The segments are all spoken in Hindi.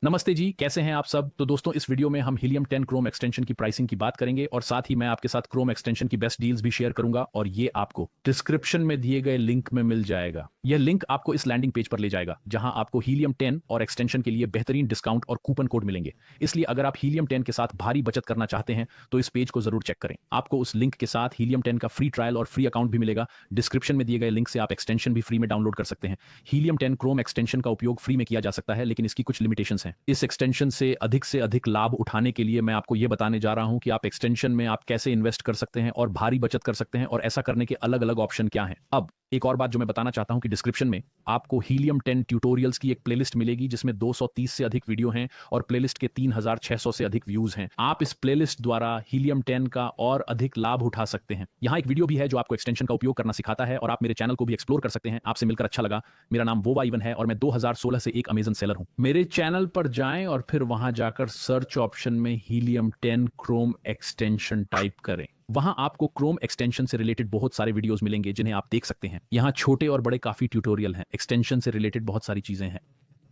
नमस्ते जी, कैसे हैं आप सब? तो दोस्तों इस वीडियो में हम हीलियम 10 क्रोम एक्सटेंशन की प्राइसिंग की बात करेंगे और साथ ही मैं आपके साथ क्रोम एक्सटेंशन की बेस्ट डील्स भी शेयर करूंगा और ये आपको डिस्क्रिप्शन में दिए गए लिंक में मिल जाएगा। यह लिंक आपको इस लैंडिंग पेज पर ले जाएगा जहां आपको हीलियम 10 और एक्सटेंशन के लिए बेहतरीन डिस्काउंट और कूपन कोड मिलेंगे। इसलिए अगर आप हीलियम 10 के साथ भारी बचत करना चाहते हैं तो इस पेज को जरूर चेक करें। आपको उस लिंक के साथ हीलियम 10 का फ्री ट्रायल और फ्री अकाउंट भी मिलेगा। डिस्क्रिप्शन में दिए गए लिंक से आप एक्सटेंशन भी फ्री में डाउनलोड कर सकते हैं। हीलियम 10 क्रोम एक्सटेंशन का उपयोग फ्री में किया जा सकता है, लेकिन इसकी कुछ लिमिटेशंस हैं। इस एक्सटेंशन से अधिक लाभ उठाने के लिए मैं आपको यह बताने जा रहा हूं कि आप एक्सटेंशन में आप कैसे इन्वेस्ट कर सकते हैं और भारी बचत कर सकते हैं और ऐसा करने के अलग अलग ऑप्शन क्या हैं। अब एक और बात जो मैं बताना चाहता हूं कि डिस्क्रिप्शन में आपको हीलियम 10 ट्यूटोरियल्स की एक प्लेलिस्ट मिलेगी जिसमें 230 से अधिक वीडियो हैं और प्लेलिस्ट के 3600 से अधिक व्यूज हैं। आप इस प्लेलिस्ट द्वारा हीलियम 10 का और अधिक लाभ उठा सकते हैं। यहाँ एक वीडियो भी है जो आपको एक्सटेंशन का उपयोग करना सिखाता है और आप मेरे चैनल को भी एक्सप्लोर कर सकते हैं। आपसे मिलकर अच्छा लगा। मेरा नाम वोवा इवन है और मैं 2016 से एक अमेजन सेलर हूं। मेरे चैनल पर जाएं और फिर वहां जाकर सर्च ऑप्शन में हीलियम 10 क्रोम एक्सटेंशन टाइप करें। वहां आपको क्रोम एक्सटेंशन से रिलेटेड बहुत सारे वीडियोस मिलेंगे जिन्हें आप देख सकते हैं। यहाँ छोटे और बड़े काफी ट्यूटोरियल हैं। एक्सटेंशन से रिलेटेड बहुत सारी चीजें हैं।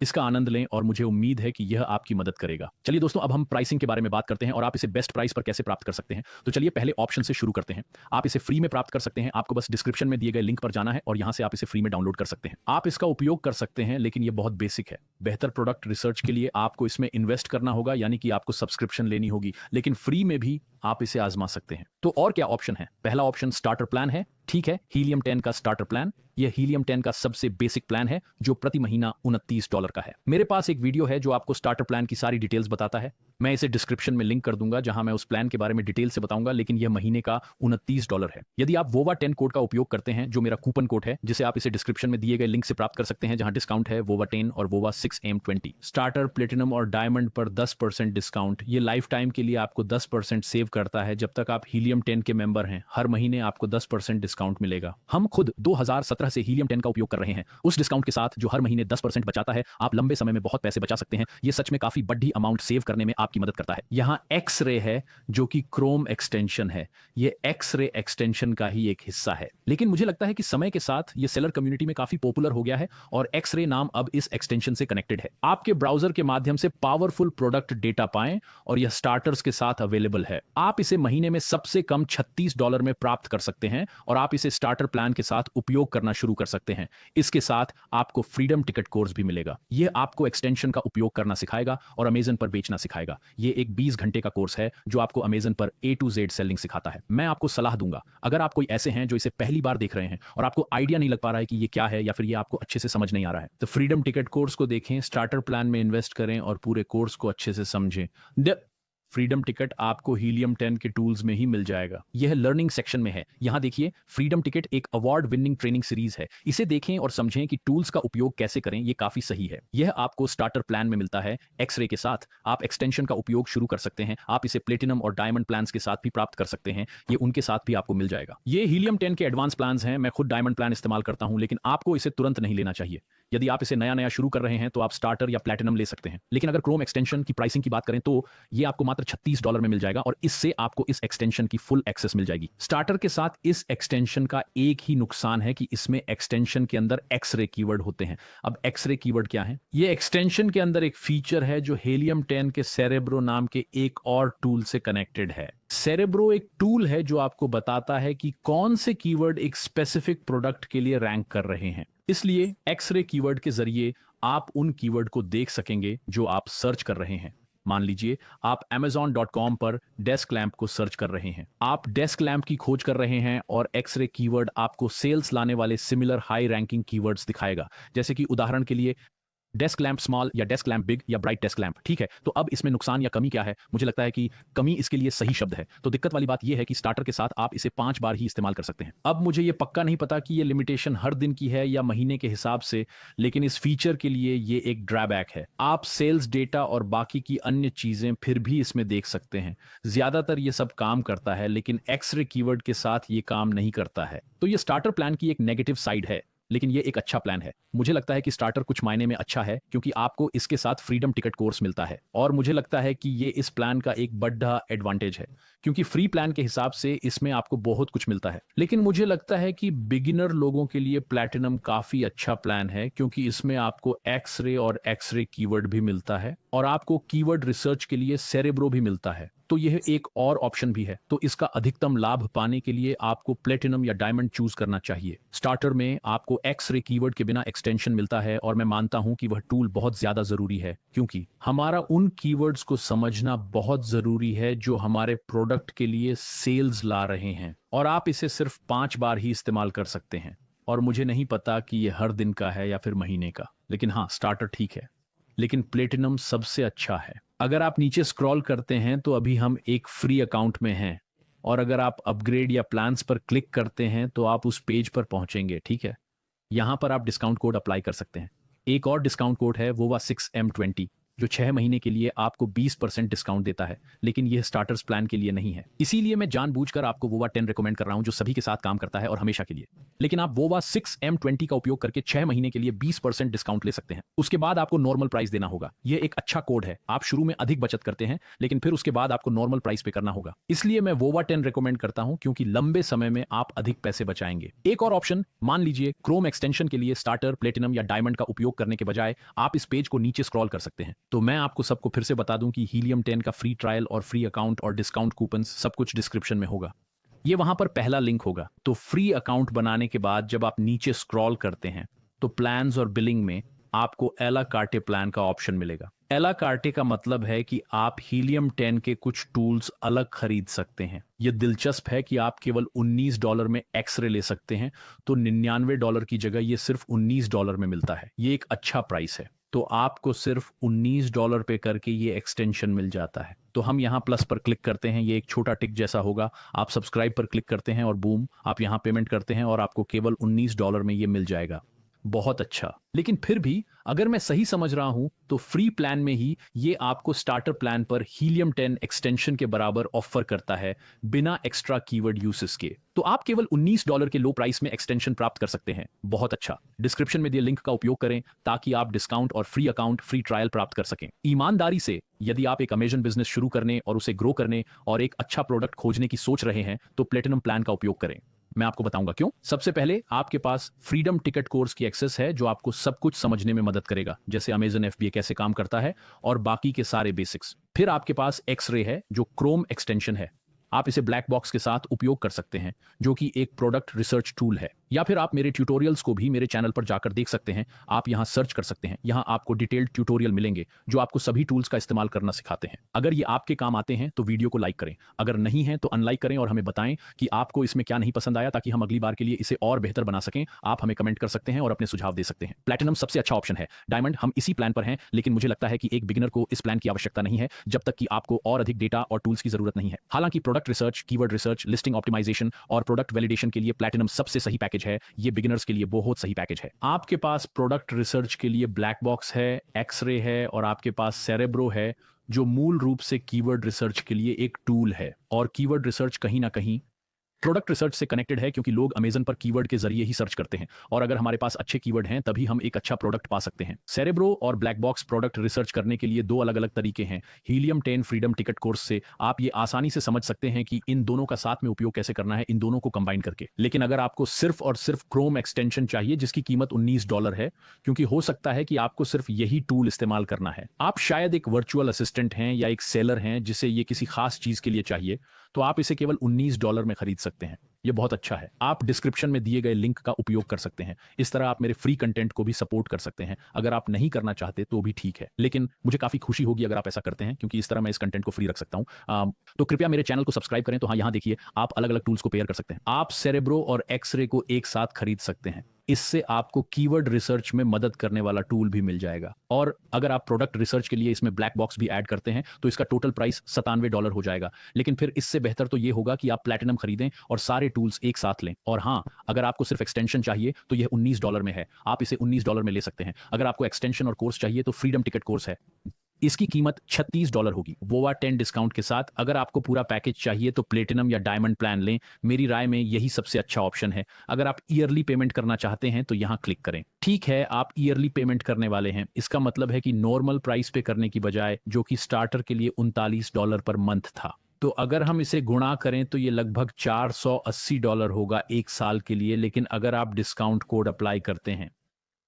इसका आनंद लें और मुझे उम्मीद है कि यह आपकी मदद करेगा। चलिए दोस्तों, अब हम प्राइसिंग के बारे में बात करते हैं और आप इसे बेस्ट प्राइस पर कैसे प्राप्त कर सकते हैं। तो चलिए पहले ऑप्शन से शुरू करते हैं। आप इसे फ्री में प्राप्त कर सकते हैं। आपको बस डिस्क्रिप्शन में दिए गए लिंक पर जाना है और यहां से आप इसे फ्री में डाउनलोड कर सकते हैं। आप इसका उपयोग कर सकते हैं, लेकिन यह बहुत बेसिक है। बेहतर प्रोडक्ट रिसर्च के लिए आपको इसमें इन्वेस्ट करना होगा, यानी कि आपको सब्सक्रिप्शन लेनी होगी, लेकिन फ्री में भी आप इसे आजमा सकते हैं। तो और क्या ऑप्शन है? पहला ऑप्शन स्टार्टर प्लान है। ठीक है, हीलियम 10 का स्टार्टर प्लान। यह हीलियम 10 का सबसे बेसिक प्लान है जो प्रति महीना $29 का है। मेरे पास एक वीडियो है जो आपको स्टार्टर प्लान की सारी डिटेल्स बताता है। मैं इसे डिस्क्रिप्शन में लिंक कर दूंगा जहां मैं उस प्लान के बारे में डिटेल से बताऊंगा, लेकिन यह महीने का $29 है। यदि आप वोवा 10 कोड का उपयोग करते हैं, जो मेरा कूपन कोड है, जिसे आप इसे डिस्क्रिप्शन में दिए गए लिंक से प्राप्त कर सकते हैं, जहां डिस्काउंट है वोवा 10 और वोवा 6M20। स्टार्टर, प्लेटिनम और डायमंड पर 10% डिस्काउंट। ये लाइफ टाइम के लिए आपको 10% सेव करता है जब तक आप हीलियम 10 के मेंबर हैं। हर महीने आपको 10% डिस्काउंट मिलेगा। हम खुद 2017 से हीलियम 10 का उपयोग कर रहे हैं। उस डिस्काउंट के साथ जो हर महीने 10% बचाता है, आप लंबे समय में बहुत पैसे बचा सकते हैं। ये सच में काफी बड़ी अमाउंट सेव करने में आपकी मदद करता है। यहाँ एक्स रे है जो कि क्रोम एक्सटेंशन है। ये एक्स रे एक्सटेंशन का ही एक हिस्सा है, लेकिन मुझे लगता है कि समय के साथ ये सेलर कम्युनिटी में काफी पॉपुलर हो गया है और एक्स रे नाम अब इस एक्सटेंशन से कनेक्टेड है। आपके ब्राउजर के माध्यम से पावरफुल प्रोडक्ट डेटा पाएं और यह स्टार्टर्स के साथ अवेलेबल है। आप इसे महीने में सबसे कम $36 में प्राप्त कर सकते हैं और आप इसे स्टार्टर प्लान के साथ उपयोग करना शुरू कर सकते हैं। इसके साथ आपको फ्रीडम टिकट कोर्स भी मिलेगा। यह आपको एक्सटेंशन का उपयोग करना सिखाएगा और अमेजन पर बेचना सिखाएगा। यह एक 20 घंटे का कोर्स है जो आपको अमेजन पर A to Z सेलिंग सिखाता है। मैं आपको सलाह दूंगा, अगर आप कोई ऐसे हैं जो इसे पहली बार देख रहे हैं और आपको आइडिया नहीं लग पा रहा है कि ये क्या है या फिर ये आपको अच्छे से समझ नहीं आ रहा है, तो फ्रीडम टिकट कोर्स को देखें, स्टार्टर प्लान में इन्वेस्ट करें और पूरे कोर्स को अच्छे से समझें। फ्रीडम टिकट आपको हीलियम 10 के टूल्स में ही मिल जाएगा। यह लर्निंग सेक्शन में है। यहां देखिए, फ्रीडम टिकट एक अवार्ड विनिंग ट्रेनिंग सीरीज है। इसे देखें और समझें कि टूल्स का उपयोग कैसे करें। यह काफी सही है। यह आपको स्टार्टर प्लान में मिलता है। एक्सरे के साथ आप एक्सटेंशन का उपयोग शुरू कर सकते हैं। आप इसे प्लेटिनम और डायमंड प्लान के साथ भी प्राप्त कर सकते हैं। ये उनके साथ भी आपको मिल जाएगा। ये हीलियम 10 के एडवांस प्लान हैं। मैं खुद डायमंड प्लान इस्तेमाल करता हूं, लेकिन आपको इसे तुरंत नहीं लेना चाहिए। यदि आप इसे नया नया शुरू कर रहे हैं तो आप स्टार्टर या प्लेटिनम ले सकते हैं। लेकिन अगर क्रोम एक्सटेंशन की प्राइसिंग की बात करें तो ये आपको मात्र $36 में मिल जाएगा और इससे आपको इस एक्सटेंशन की फुल एक्सेस मिल जाएगी। स्टार्टर के साथ इस एक्सटेंशन का एक ही नुकसान है कि इसमें एक्सटेंशन के अंदर एक्सरे कीवर्ड होते हैं। अब एक्सरे कीवर्ड क्या है? ये एक्सटेंशन के अंदर एक फीचर है जो हीलियम 10 के सेरेब्रो नाम के एक और टूल से कनेक्टेड है। सेरेब्रो एक टूल है जो आपको बताता है कि कौन से कीवर्ड एक स्पेसिफिक प्रोडक्ट के लिए रैंक कर रहे हैं। इसलिए एक्सरे कीवर्ड के जरिए आप उन कीवर्ड को देख सकेंगे जो आप सर्च कर रहे हैं। मान लीजिए आप amazon.com पर डेस्क लैंप को सर्च कर रहे हैं। आप डेस्क लैंप की खोज कर रहे हैं और एक्सरे कीवर्ड आपको सेल्स लाने वाले सिमिलर हाई रैंकिंग कीवर्ड्स दिखाएगा। जैसे कि उदाहरण के लिए डेस्क लैंप स्मॉल या डेस्क लैंप बिग या ब्राइट डेस्क लैंप। ठीक है, तो अब इसमें नुकसान या कमी क्या है? मुझे लगता है कि कमी इसके लिए सही शब्द है। तो दिक्कत वाली बात यह है कि स्टार्टर के साथ आप इसे 5 बार ही इस्तेमाल कर सकते हैं। अब मुझे यह पक्का नहीं पता कि यह लिमिटेशन हर दिन की है या महीने के हिसाब से, लेकिन इस फीचर के लिए ये एक ड्रॉबैक है। आप सेल्स डेटा और बाकी की अन्य चीजें फिर भी इसमें देख सकते हैं। ज्यादातर ये सब काम करता है, लेकिन एक्सरे कीवर्ड के साथ ये काम नहीं करता है। तो ये स्टार्टर प्लान की एक नेगेटिव साइड है, लेकिन ये एक अच्छा प्लान है। मुझे लगता है कि स्टार्टर कुछ मायने में अच्छा है क्योंकि आपको इसके साथ फ्रीडम टिकट कोर्स मिलता है और मुझे लगता है कि ये इस प्लान का एक बड़ा एडवांटेज है क्योंकि फ्री प्लान के हिसाब से इसमें आपको बहुत कुछ मिलता है। लेकिन मुझे लगता है कि बिगिनर लोगों के लिए प्लैटिनम काफी अच्छा प्लान है क्योंकि इसमें आपको एक्स रे और एक्स रे कीवर्ड भी मिलता है और आपको कीवर्ड रिसर्च के लिए सेरेब्रो भी मिलता है, तो यह एक और ऑप्शन भी है। तो इसका अधिकतम लाभ पाने के लिए आपको प्लेटिनम या डायमंड चूज करना चाहिए। स्टार्टर में आपको एक्स-रे कीवर्ड के बिना एक्सटेंशन मिलता है और मैं मानता हूं कि वह टूल बहुत ज्यादा जरूरी है, क्योंकि हमारा उन कीवर्ड्स को समझना बहुत जरूरी है जो हमारे प्रोडक्ट के लिए सेल्स ला रहे हैं, और आप इसे सिर्फ 5 बार ही इस्तेमाल कर सकते हैं। और मुझे नहीं पता कि यह हर दिन का है या फिर महीने का, लेकिन हाँ, स्टार्टर ठीक है, लेकिन प्लेटिनम सबसे अच्छा है। अगर आप नीचे स्क्रॉल करते हैं तो अभी हम एक फ्री अकाउंट में हैं, और अगर आप अपग्रेड या प्लान्स पर क्लिक करते हैं तो आप उस पेज पर पहुंचेंगे, ठीक है। यहां पर आप डिस्काउंट कोड अप्लाई कर सकते हैं। एक और डिस्काउंट कोड है वोवा 6M20, जो 6 महीने के लिए आपको 20% डिस्काउंट देता है, लेकिन यह स्टार्टर्स प्लान के लिए नहीं है। इसीलिए मैं जानबूझकर आपको वोवा 10 रिकमेंड कर रहा हूं, जो सभी के साथ काम करता है और हमेशा के लिए। लेकिन आप वोवा 6M20 का उपयोग करके 6 महीने के लिए 20% डिस्काउंट ले सकते हैं। उसके बाद आपको नॉर्मल प्राइस देना होगा। यह एक अच्छा कोड है। आप शुरू में अधिक बचत करते हैं, लेकिन फिर उसके बाद आपको नॉर्मल प्राइस पे करना होगा। इसलिए मैं वोवा 10 रिकमेंड करता हूं, क्योंकि लंबे समय में आप अधिक पैसे बचाएंगे। एक और ऑप्शन, मान लीजिए क्रोम एक्सटेंशन के लिए स्टार्टर, प्लेटिनम या डायमंड का उपयोग करने के बजाय आप इस पेज को नीचे स्क्रॉल कर सकते हैं। तो मैं आपको सबको फिर से बता दूं कि हीलियम 10 का फ्री ट्रायल और फ्री अकाउंट और डिस्काउंट कूपन सब कुछ डिस्क्रिप्शन में होगा। ये वहां पर पहला लिंक होगा। तो फ्री अकाउंट बनाने के बाद जब आप नीचे स्क्रॉल करते हैं तो प्लान्स और बिलिंग में आपको एला कार्टे प्लान का ऑप्शन मिलेगा। एला कार्टे का मतलब है कि आप हीलियम 10 के कुछ टूल्स अलग खरीद सकते हैं। यह दिलचस्प है कि आप केवल $19 में एक्सरे ले सकते हैं, तो $99 की जगह यह सिर्फ $19 में मिलता है। ये एक अच्छा प्राइस है। तो आपको सिर्फ $19 पे करके ये एक्सटेंशन मिल जाता है। तो हम यहाँ प्लस पर क्लिक करते हैं, ये एक छोटा टिक जैसा होगा। आप सब्सक्राइब पर क्लिक करते हैं और बूम, आप यहाँ पेमेंट करते हैं और आपको केवल $19 में ये मिल जाएगा। बहुत अच्छा। लेकिन फिर भी अगर मैं सही समझ रहा हूं तो फ्री प्लान में ही ये आपको स्टार्टर प्लान पर हीलियम 10 एक्सटेंशन के बराबर ऑफर करता है, बिना एक्स्ट्रा कीवर्ड यूसेस के। तो आप केवल $19 के लो प्राइस में एक्सटेंशन प्राप्त कर सकते हैं। बहुत अच्छा। डिस्क्रिप्शन में दिए लिंक का उपयोग करें ताकि आप डिस्काउंट और फ्री अकाउंट, फ्री ट्रायल प्राप्त कर सकें। ईमानदारी से, यदि आप एक अमेजन बिजनेस शुरू करने और उसे ग्रो करने और एक अच्छा प्रोडक्ट खोजने की सोच रहे हैं तो प्लेटिनम प्लान का उपयोग करें। मैं आपको बताऊंगा क्यों। सबसे पहले आपके पास फ्रीडम टिकट कोर्स की एक्सेस है, जो आपको सब कुछ समझने में मदद करेगा, जैसे अमेजन एफबीए कैसे काम करता है और बाकी के सारे बेसिक्स। फिर आपके पास एक्स-रे है, जो क्रोम एक्सटेंशन है। आप इसे ब्लैक बॉक्स के साथ उपयोग कर सकते हैं, जो कि एक प्रोडक्ट रिसर्च टूल है। या फिर आप मेरे ट्यूटोरियल्स को भी मेरे चैनल पर जाकर देख सकते हैं। आप यहां सर्च कर सकते हैं। यहां आपको डिटेल्ड ट्यूटोरियल मिलेंगे जो आपको सभी टूल्स का इस्तेमाल करना सिखाते हैं। अगर ये आपके काम आते हैं तो वीडियो को लाइक करें, अगर नहीं है तो अनलाइक करें और हमें बताएं कि आपको इसमें क्या नहीं पसंद आया, ताकि हम अगली बार के लिए इसे और बेहतर बना सकें। आप हमें कमेंट कर सकते हैं और अपने सुझाव दे सकते हैं। प्लैटिनम सबसे अच्छा ऑप्शन है। डायमंड हम इसी प्लान पर हैं, लेकिन मुझे लगता है कि एक बिगिनर को इस प्लान की आवश्यकता नहीं है, जब तक कि आपको और अधिक डेटा और टूल्स की जरूरत नहीं है। हालांकि product research, keyword research, listing optimisation और प्रोडक्ट वैलिडेशन के लिए प्लैटिनम सबसे सही पैकेज है। ये बिगिनर्स के लिए बहुत सही पैकेज है। आपके पास प्रोडक्ट रिसर्च के लिए ब्लैक बॉक्स है, एक्स-रे है और आपके पास सेरेब्रो है, जो मूल रूप से कीवर्ड रिसर्च के लिए एक टूल है। और कीवर्ड रिसर्च कहीं ना कहीं प्रोडक्ट रिसर्च से कनेक्टेड है, क्योंकि लोग अमेजन पर कीवर्ड के जरिए ही सर्च करते हैं, और अगर हमारे पास अच्छे कीवर्ड हैं तभी हम एक अच्छा प्रोडक्ट पा सकते हैं। सेरेब्रो और ब्लैक बॉक्स प्रोडक्ट रिसर्च करने के लिए दो अलग अलग तरीके हैं। हीलियम 10 फ्रीडम टिकट कोर्स से आप ये आसानी से समझ सकते हैं कि इन दोनों का साथ में उपयोग कैसे करना है, इन दोनों को कंबाइन करके। लेकिन अगर आपको सिर्फ और सिर्फ क्रोम एक्सटेंशन चाहिए, जिसकी कीमत $19 है, क्योंकि हो सकता है कि आपको सिर्फ यही टूल इस्तेमाल करना है, आप शायद एक वर्चुअल असिस्टेंट हैं या एक सेलर हैं जिसे ये किसी खास चीज के लिए चाहिए, तो आप इसे केवल $19 में खरीद सकते हैं। ये बहुत अच्छा है। आप डिस्क्रिप्शन में दिए गए लिंक का उपयोग कर सकते हैं। इस तरह आप मेरे फ्री कंटेंट को भी सपोर्ट कर सकते हैं। अगर आप नहीं करना चाहते तो भी ठीक है, लेकिन मुझे काफी खुशी होगी अगर आप ऐसा करते हैं, क्योंकि इस तरह मैं इस कंटेंट को फ्री रख सकता हूं। तो कृपया मेरे चैनल को सब्सक्राइब करें। तो हाँ, यहाँ देखिए, आप अलग अलग टूल्स को पेयर कर सकते हैं। आप सेरेब्रो और एक्स-रे को एक साथ खरीद सकते हैं। इससे आपको कीवर्ड रिसर्च में मदद करने वाला टूल भी मिल जाएगा। और अगर आप प्रोडक्ट रिसर्च के लिए इसमें ब्लैक बॉक्स भी ऐड करते हैं तो इसका टोटल प्राइस $97 हो जाएगा। लेकिन फिर इससे बेहतर तो ये होगा कि आप प्लैटिनम खरीदें और सारे टूल्स एक साथ लें। और हाँ, अगर आपको सिर्फ एक्सटेंशन चाहिए तो यह $19 में है। आप इसे $19 में ले सकते हैं। अगर आपको एक्सटेंशन और कोर्स चाहिए तो फ्रीडम टिकट कोर्स है। इसकी कीमत $36 होगी, वोवा 10 डिस्काउंट के साथ। अगर आपको पूरा पैकेज चाहिए तो प्लेटिनम या डायमंड प्लान लें। मेरी राय में यही सबसे अच्छा ऑप्शन है। अगर आप ईयरली पेमेंट करना चाहते हैं तो यहां क्लिक करें। ठीक है, आप ईयरली पेमेंट करने वाले हैं। इसका मतलब है कि नॉर्मल प्राइस पे करने की बजाय, जो कि स्टार्टर के लिए $39 पर मंथ था, तो अगर हम इसे गुणा करें तो ये लगभग $480 होगा एक साल के लिए। लेकिन अगर आप डिस्काउंट कोड अप्लाई करते हैं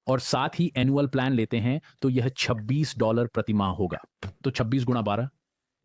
और साथ ही एनुअल प्लान लेते हैं तो यह $26 प्रति माह होगा। तो 26 गुणा 12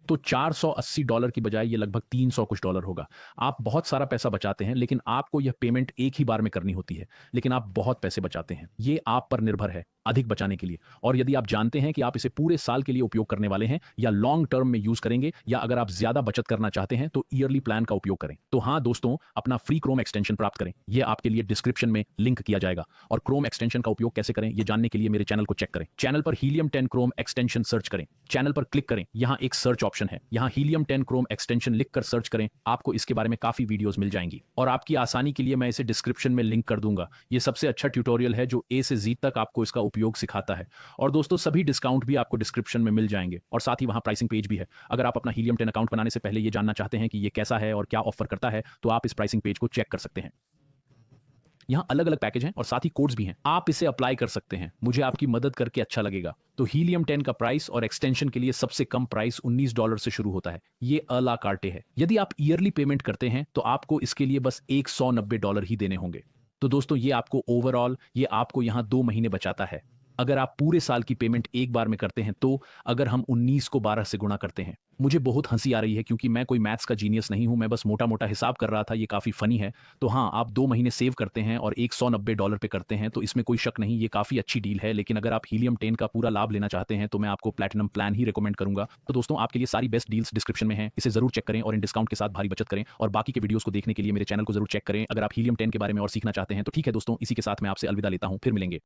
तो $480 की बजाय ये लगभग 300 कुछ डॉलर होगा। आप बहुत सारा पैसा बचाते हैं, लेकिन आपको यह पेमेंट एक ही बार में करनी होती है, लेकिन आप बहुत पैसे बचाते हैं। ये आप पर निर्भर है अधिक बचाने के लिए। और यदि आप जानते हैं कि आप इसे पूरे साल के लिए उपयोग करने वाले हैं या लॉन्ग टर्म में यूज करेंगे, या अगर आप ज्यादा बचत करना चाहते हैं तो ईयरली प्लान का उपयोग करें। तो हाँ दोस्तों, अपना फ्री क्रोम एक्सटेंशन प्राप्त करें। यह आपके लिए डिस्क्रिप्शन में लिंक किया जाएगा। और क्रोम एक्सटेंशन का उपयोग कैसे करें, यह जानने के लिए मेरे चैनल को चेक करें। चैनल पर हीलियम 10 क्रोम एक्सटेंशन सर्च करें। चैनल पर क्लिक करें, यहाँ एक सर्च ऑप्शन है, यहाँ हीलियम 10 क्रोम एक्सटेंशन लिखकर सर्च करें। आपको इसके बारे में काफी वीडियोस मिल जाएंगी, और आपकी आसानी के लिए मैं इसे डिस्क्रिप्शन में लिंक कर दूंगा। ये सबसे अच्छा ट्यूटोरियल है जो ए से जी तक आपको इसका उपयोग सिखाता है। और दोस्तों, सभी डिस्काउंट भी आपको डिस्क्रिप्शन में मिल जाएंगे, और साथ ही वहां प्राइसिंग पेज भी है। अगर आप अपना हीलियम 10 अकाउंट बनाने से पहले ये जानना चाहते हैं कि ये कैसा है और क्या ऑफर करता है, तो आप इस प्राइसिंग पेज को चेक कर सकते हैं। यहाँ अलग अलग पैकेज हैं और साथ ही कोड्स भी हैं, आप इसे अप्लाई कर सकते हैं। मुझे आपकी मदद करके अच्छा लगेगा। तो हीलियम 10 का प्राइस और एक्सटेंशन के लिए सबसे कम प्राइस $19 से शुरू होता है। ये अला कार्टे है। यदि आप ईयरली पेमेंट करते हैं तो आपको इसके लिए बस $190 ही देने होंगे। तो दोस्तों, ये आपको ओवरऑल, ये आपको यहाँ 2 महीने बचाता है। अगर आप पूरे साल की पेमेंट एक बार में करते हैं, तो अगर हम 19 को 12 से गुणा करते हैं, मुझे बहुत हंसी आ रही है क्योंकि मैं कोई मैथ्स का जीनियस नहीं हूं, मैं बस मोटा मोटा हिसाब कर रहा था, ये काफी फनी है। तो हाँ, आप 2 महीने सेव करते हैं और $190 पे करते हैं, तो इसमें कोई शक नहीं, ये काफी अच्छी डील है। लेकिन अगर आप हीलियम 10 का पूरा लाभ लेना चाहते हैं तो मैं आपको प्लैटिनम प्लान ही रिकमेंड करूंगा। तो दोस्तों, आपके लिए सारी बेस्ट डील्स डिस्क्रिप्शन में है, इसे जरूर चेक करें और इन डिस्काउंट के साथ भारी बचत करें। और बाकी के वीडियोस को देखने के लिए मेरे चैनल को जरूर चेक करें। अगर आप हीलियम 10 के बारे में और सीखना चाहते हैं तो ठीक है दोस्तों, इसी के साथ मैं आपसे अलविदा लेता हूं, फिर मिलेंगे।